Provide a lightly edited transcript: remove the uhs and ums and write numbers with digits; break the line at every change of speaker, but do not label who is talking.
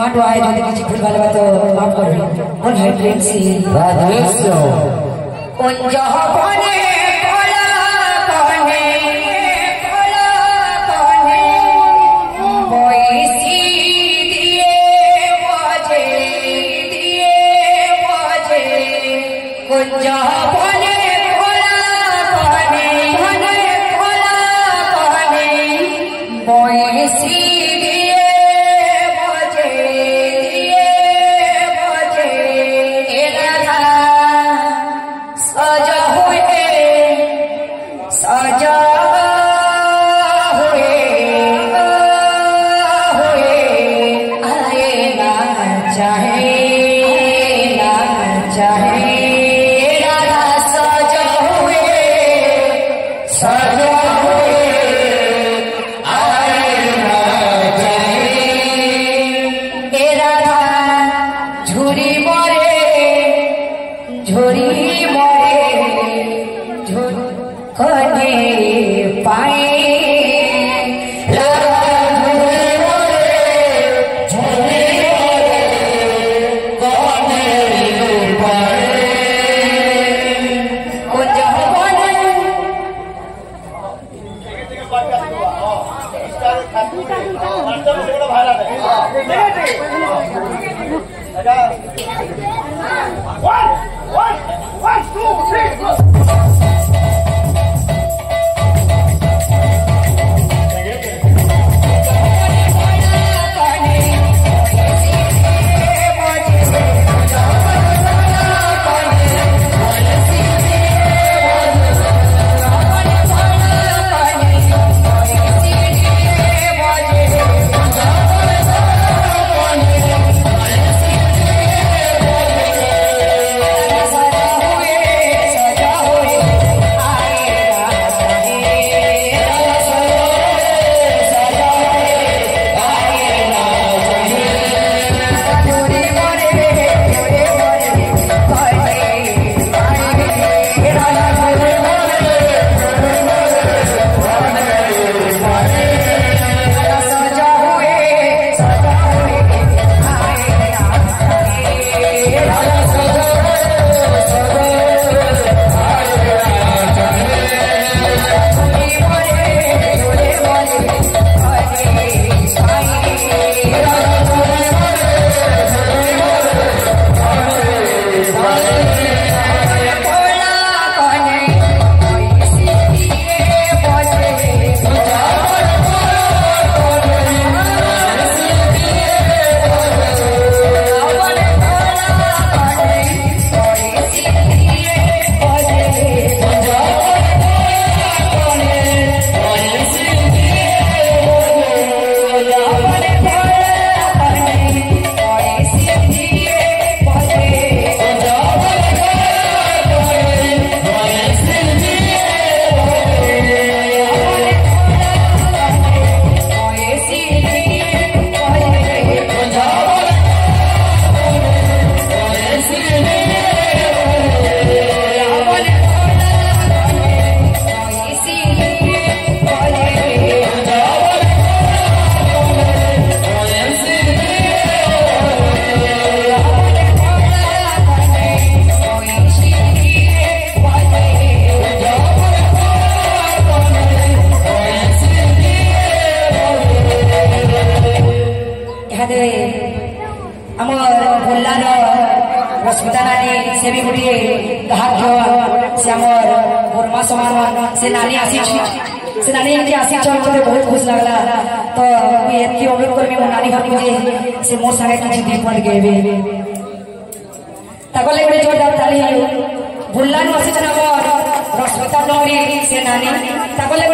Not आए जो किसी भूल भाल बात माफ कर और भाई प्रेम से
राधेश्यो
उन जहां बने से भी गोटे भाग्य से आमर बर्मा समान से नानी आसी से नानी एमती आसी मत बहुत खुश लगला। तो मुझे अनुरोध करमी मो नानी घर को से मोर संगे किसी दिन पर गेबे तगले गोटे जोरदार ताली भुल्लान आसी रश्मिता डोंगरी से नानी तगले